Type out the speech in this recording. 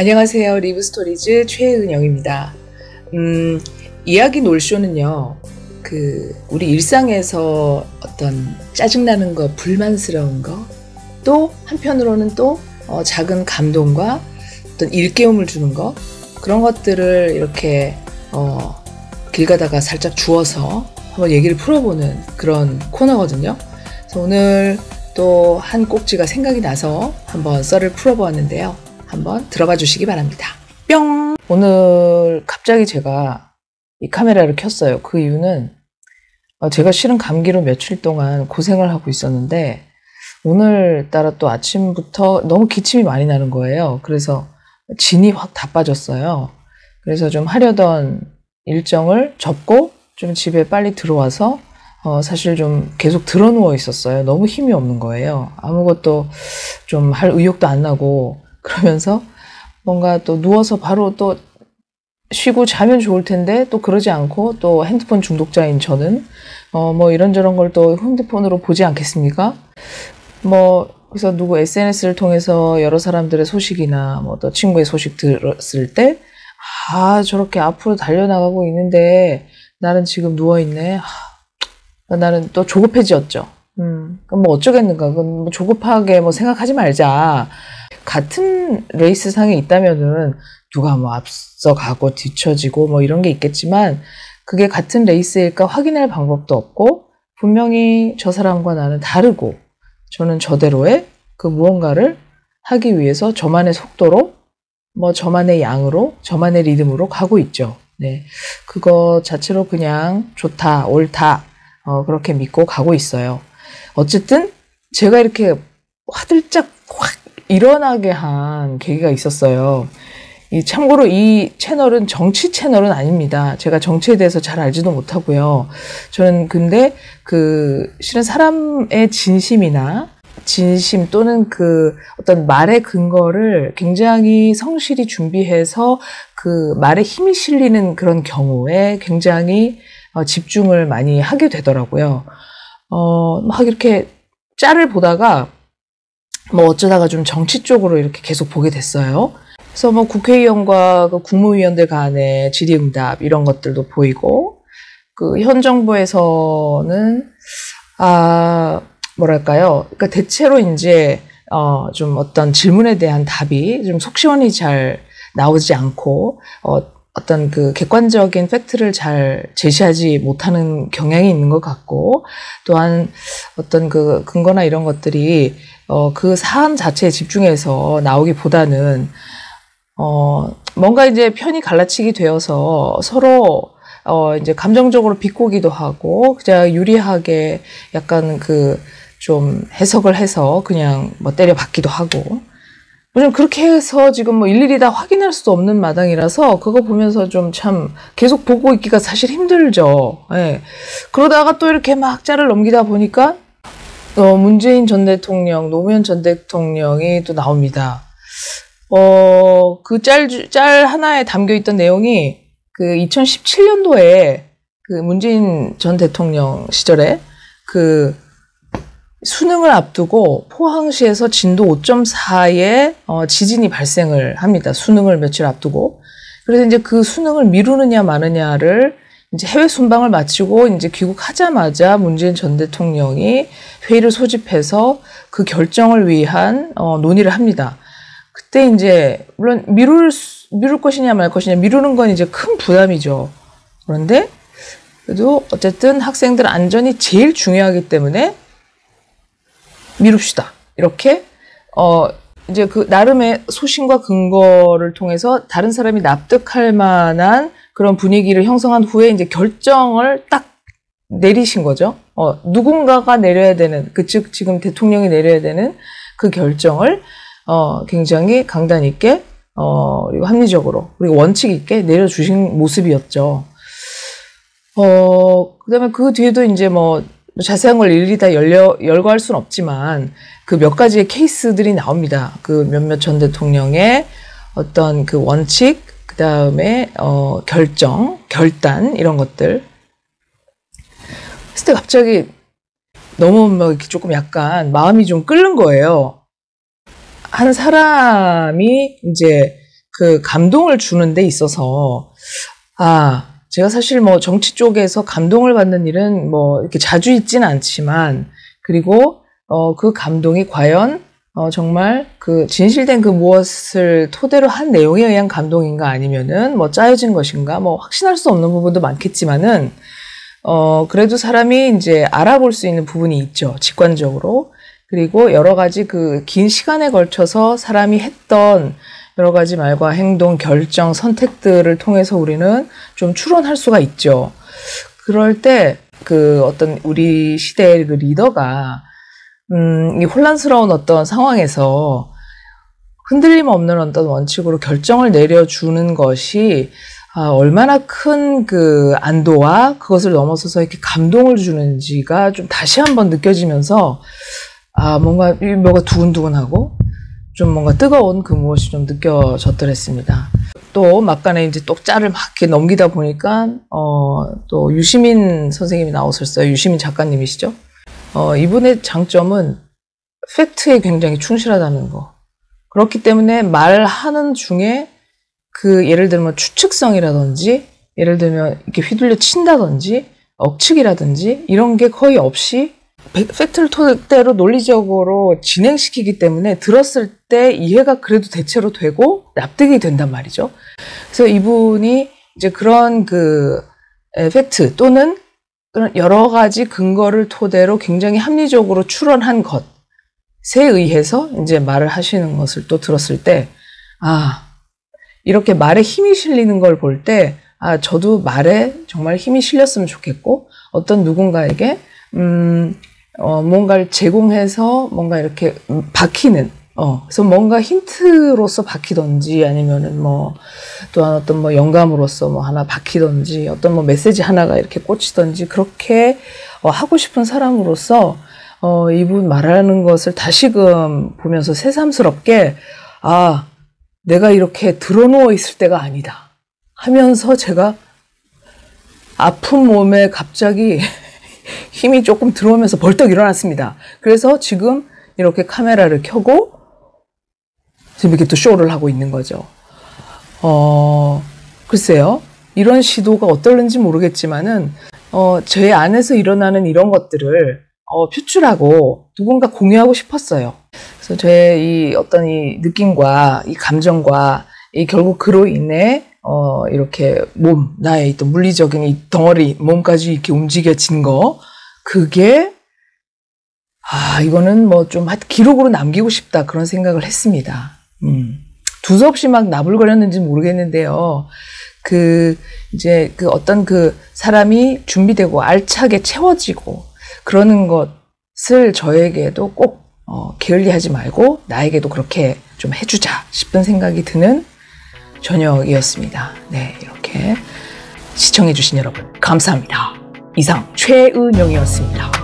안녕하세요. 리브스토리즈 최은영입니다. 이야기 놀쇼는요, 우리 일상에서 어떤 짜증나는 거, 불만스러운 거, 또 한편으로는 또 작은 감동과 어떤 일깨움을 주는 거, 그런 것들을 이렇게 길 가다가 살짝 주워서 한번 얘기를 풀어보는 그런 코너거든요. 그래서 오늘 또 한 꼭지가 생각이 나서 한번 썰을 풀어보았는데요. 한번 들어봐 주시기 바랍니다. 뿅! 오늘 갑자기 제가 이 카메라를 켰어요. 그 이유는 제가 실은 감기로 며칠 동안 고생을 하고 있었는데 오늘따라 또 아침부터 너무 기침이 많이 나는 거예요. 그래서 진이 확 다 빠졌어요. 그래서 좀 하려던 일정을 접고 좀 집에 빨리 들어와서 사실 좀 계속 드러 누워 있었어요. 너무 힘이 없는 거예요. 아무것도 좀 할 의욕도 안 나고 그러면서 뭔가 또 누워서 바로 또 쉬고 자면 좋을 텐데 또 그러지 않고 또 핸드폰 중독자인 저는 뭐 이런저런 걸 또 핸드폰으로 보지 않겠습니까? 그래서 누구 SNS를 통해서 여러 사람들의 소식이나 뭐 또 친구의 소식 들었을 때 저렇게 앞으로 달려나가고 있는데 나는 지금 누워있네. 나는 또 조급해졌죠. 그럼 뭐 어쩌겠는가. 그럼 뭐 조급하게 뭐 생각하지 말자. 같은 레이스상에 있다면은 누가 뭐 앞서가고 뒤처지고 뭐 이런 게 있겠지만 그게 같은 레이스일까 확인할 방법도 없고 분명히 저 사람과 나는 다르고 저는 저대로의 그 무언가를 하기 위해서 저만의 속도로 뭐 저만의 양으로 저만의 리듬으로 가고 있죠. 네, 그거 자체로 그냥 좋다 옳다 그렇게 믿고 가고 있어요. 어쨌든 제가 이렇게 화들짝 확 일어나게 한 계기가 있었어요. 참고로 이 채널은 정치 채널은 아닙니다. 제가 정치에 대해서 잘 알지도 못하고요. 저는 근데 실은 사람의 진심 또는 어떤 말의 근거를 굉장히 성실히 준비해서 그 말에 힘이 실리는 그런 경우에 굉장히 집중을 많이 하게 되더라고요. 막 이렇게 짤을 보다가 뭐 어쩌다가 좀 정치 쪽으로 이렇게 계속 보게 됐어요. 그래서 뭐 국회의원과 국무위원들 간의 질의응답 이런 것들도 보이고 현 정부에서는 뭐랄까요? 그러니까 대체로 이제 좀 어떤 질문에 대한 답이 좀 속 시원히 잘 나오지 않고 어떤 객관적인 팩트를 잘 제시하지 못하는 경향이 있는 것 같고 또한 어떤 근거나 이런 것들이 그 사안 자체에 집중해서 나오기보다는 뭔가 이제 편이 갈라치기 되어서 서로 이제 감정적으로 비꼬기도 하고 그냥 유리하게 약간 좀 해석을 해서 그냥 뭐 때려박기도 하고 요즘 그렇게 해서 지금 뭐 일일이 다 확인할 수도 없는 마당이라서 그거 보면서 좀 참 계속 보고 있기가 사실 힘들죠. 예. 그러다가 또 이렇게 막 짤을 넘기다 보니까 문재인 전 대통령, 노무현 전 대통령이 또 나옵니다. 그 짤 하나에 담겨 있던 내용이 2017년도에 문재인 전 대통령 시절에 수능을 앞두고 포항시에서 진도 5.4의 지진이 발생을 합니다. 수능을 며칠 앞두고. 그래서 이제 그 수능을 미루느냐 마느냐를 이제 해외 순방을 마치고 이제 귀국하자마자 문재인 전 대통령이 회의를 소집해서 그 결정을 위한 논의를 합니다. 그때 이제 물론 미룰 것이냐 말 것이냐 미루는 건 이제 큰 부담이죠. 그런데 그래도 어쨌든 학생들 안전이 제일 중요하기 때문에 미룹시다. 이렇게 이제 나름의 소신과 근거를 통해서 다른 사람이 납득할 만한 그런 분위기를 형성한 후에 이제 결정을 딱 내리신 거죠. 누군가가 내려야 되는 즉 지금 대통령이 내려야 되는 그 결정을 굉장히 강단 있게 그리고 합리적으로 그리고 원칙 있게 내려주신 모습이었죠. 그다음에 그 뒤에도 이제 뭐 자세한 걸 일일이 다 열거할 수는 없지만 몇 가지의 케이스들이 나옵니다. 몇몇 전 대통령의 어떤 원칙, 그 다음에 결단 이런 것들. 그때 갑자기 너무 막 이렇게 조금 약간 마음이 좀 끓는 거예요. 한 사람이 이제 그 감동을 주는 데 있어서, 제가 사실 뭐 정치 쪽에서 감동을 받는 일은 뭐 이렇게 자주 있지는 않지만, 그리고 그 감동이 과연 정말 그 진실된 그 무엇을 토대로 한 내용에 의한 감동인가 아니면은 뭐 짜여진 것인가 뭐 확신할 수 없는 부분도 많겠지만은 그래도 사람이 이제 알아볼 수 있는 부분이 있죠. 직관적으로. 그리고 여러 가지 그 긴 시간에 걸쳐서 사람이 했던 여러 가지 말과 행동, 결정, 선택들을 통해서 우리는 좀 추론할 수가 있죠. 그럴 때 그 어떤 우리 시대의 그 리더가 이 혼란스러운 어떤 상황에서 흔들림 없는 어떤 원칙으로 결정을 내려주는 것이 얼마나 큰 그 안도와 그것을 넘어서서 이렇게 감동을 주는지가 좀 다시 한번 느껴지면서 뭔가 두근두근하고 좀 뭔가 뜨거운 그 무엇이 좀 느껴졌더랬습니다. 또 막간에 이제 또 짤을 막 이렇게 넘기다 보니까 또 유시민 선생님이 나오셨어요. 유시민 작가님이시죠. 이분의 장점은 팩트에 굉장히 충실하다는 거. 그렇기 때문에 말하는 중에 그 예를 들면 추측성이라든지 예를 들면 이렇게 휘둘려 친다든지 억측이라든지 이런 게 거의 없이 팩트를 토대로 논리적으로 진행시키기 때문에 들었을 때 이해가 그래도 대체로 되고 납득이 된단 말이죠. 그래서 이분이 이제 그런 그 팩트 또는 그런 여러 가지 근거를 토대로 굉장히 합리적으로 추론한 것에 의해서 이제 말을 하시는 것을 또 들었을 때, 이렇게 말에 힘이 실리는 걸 볼 때, 저도 말에 정말 힘이 실렸으면 좋겠고, 어떤 누군가에게, 뭔가를 제공해서 뭔가 이렇게 박히는, 그래서 뭔가 힌트로서 박히던지 아니면은 뭐, 또한 어떤 뭐 영감으로서 뭐 하나 박히던지 어떤 뭐 메시지 하나가 이렇게 꽂히던지 그렇게 하고 싶은 사람으로서 이분 말하는 것을 다시금 보면서 새삼스럽게 내가 이렇게 드러누워 있을 때가 아니다 하면서 제가 아픈 몸에 갑자기 힘이 조금 들어오면서 벌떡 일어났습니다. 그래서 지금 이렇게 카메라를 켜고 지금 이렇게 또 쇼를 하고 있는 거죠. 글쎄요. 이런 시도가 어떨는지 모르겠지만은, 제 안에서 일어나는 이런 것들을, 표출하고 누군가 공유하고 싶었어요. 그래서 제 이 어떤 이 느낌과 이 감정과 이 결국 그로 인해, 이렇게 나의 또 물리적인 이 덩어리, 몸까지 이렇게 움직여진 거, 그게, 이거는 뭐 좀 기록으로 남기고 싶다. 그런 생각을 했습니다. 두서없이 막 나불거렸는지 모르겠는데요. 이제 어떤 사람이 준비되고 알차게 채워지고 그러는 것을 저에게도 꼭, 게을리하지 말고 나에게도 그렇게 좀 해주자 싶은 생각이 드는 저녁이었습니다. 네, 이렇게 시청해주신 여러분, 감사합니다. 이상 최은영이었습니다.